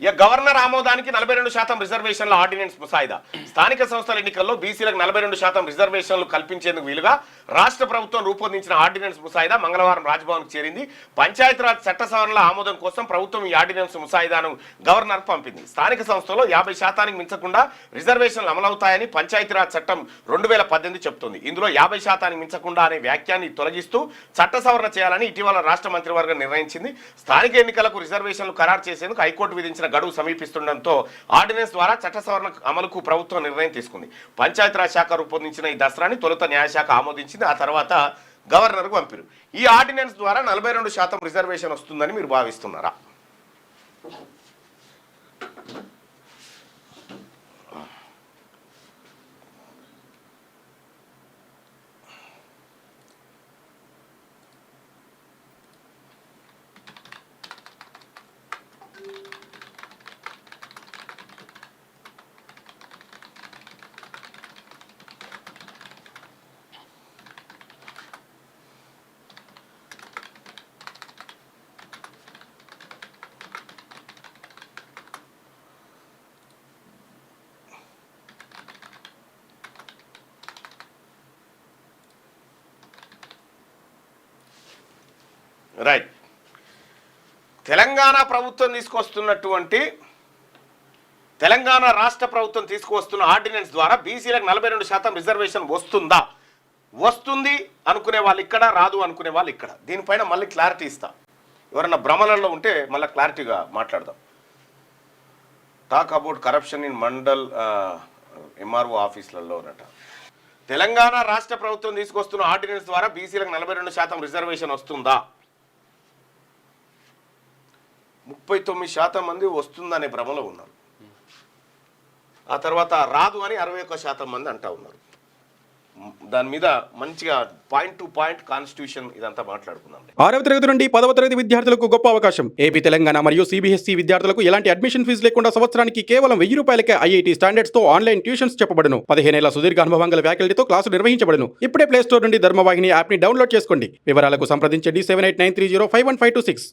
ఇక గవర్నర్ ఆమోదానికి 42% రిజర్వేషన్ల ఆర్డినెన్స్ ముసాయిదా. స్థానిక సంస్థల ఎన్నికల్లో బీసీలకు 42% రిజర్వేషన్లు కల్పించేందుకు వీలుగా రాష్ట్ర ప్రభుత్వం రూపొందించిన ఆర్డినెన్స్ ముసాయిదా మంగళవారం రాజ్భవన్కు చేరింది. పంచాయతీరాజ్ చట్ట సవరణల ఆమోదం కోసం ప్రభుత్వం ఈ ఆర్డినెన్స్ ముసాయిదాను గవర్నర్ పంపింది. స్థానిక సంస్థలో 50% మించకుండా రిజర్వేషన్లు అమలవుతాయని పంచాయతీరాజ్ చట్టం 2018 చెబుతుంది. ఇందులో 50% మించకుండా అనే వ్యాఖ్యాన్ని తొలగిస్తూ చట్ట సవరణ చేయాలని ఇటీవల రాష్ట్ర మంత్రివర్గం నిర్ణయించింది. స్థానిక ఎన్నికలకు రిజర్వేషన్లు ఖరారు చేసేందుకు హైకోర్టు విధించిన గడువు సమీపిస్తుండటంతో ఆర్డినెన్స్ ద్వారా చట్ట సవరణ అమలుకు ప్రభుత్వం నిర్ణయం తీసుకుంది. పంచాయతీరాజ్ శాఖ రూపొందించిన ఈ దసరాని తొలుత న్యాయశాఖ ఆమోదించింది. ఆ తర్వాత గవర్నర్కు పంపారు. ఈ ఆర్డినెన్స్ ద్వారా 42% రిజర్వేషన్ వస్తుందని మీరు భావిస్తున్నారా? రైట్. తెలంగాణ రాష్ట్ర ప్రభుత్వం తీసుకువస్తున్న ఆర్డినెన్స్ ద్వారా బీసీలకు 42% రిజర్వేషన్ వస్తుందా? వస్తుంది అనుకునే వాళ్ళు ఇక్కడ, రాదు అనుకునే వాళ్ళు ఇక్కడ. దీనిపైన మళ్ళీ క్లారిటీ ఇస్తా. ఎవరన్నా భ్రమలలో ఉంటే మళ్ళీ క్లారిటీగా మాట్లాడదాం. Talk about corruption in mandal MRO ఆఫీసులలో అన్నట. తెలంగాణ రాష్ట్ర ప్రభుత్వం తీసుకొస్తున్న ఆర్డినెన్స్ ద్వారా బీసీలకు 42% రిజర్వేషన్ వస్తుందా? 39% మంది వస్తుందనే భ్రమలో ఉన్నారు. ఆ తర్వాత రాదు అని 61% మంది అంటా ఉన్నారు. దాని మీద మంచిగా పాయింట్ టు పాయింట్ కాన్స్టిట్యూషన్ ఇదంతా మాట్లాడుకుందాం. 6వ తరగతి నుండి 10వ తరగతి విద్యార్థులకు గొప్ప అవకాశం. ఏపీ, తెలంగాణ మరియు సిబిఎస్ఈ విద్యార్థులకు ఎలాంటి అడ్మిషన్ ఫీజు లేకుండా సంవత్సరానికి కేవలం 1000 రూపాయలకే ఐఐటీ స్టాండర్డ్స్ తో ఆన్లైన్ ట్యూషన్స్ చెప్పబడును. 15 ఏళ్ల సుదీర్ఘ అనుభవం గల ఫ్యాకల్టీతో క్లాసులు నిర్వహించబడును. ఇప్పుడే ప్లే స్టోర్ నుండి ధర్మవాహిని యాప్ ని డౌన్లోడ్ చేసుకోండి. వివరాలకు సంప్రదించండి 7893051526.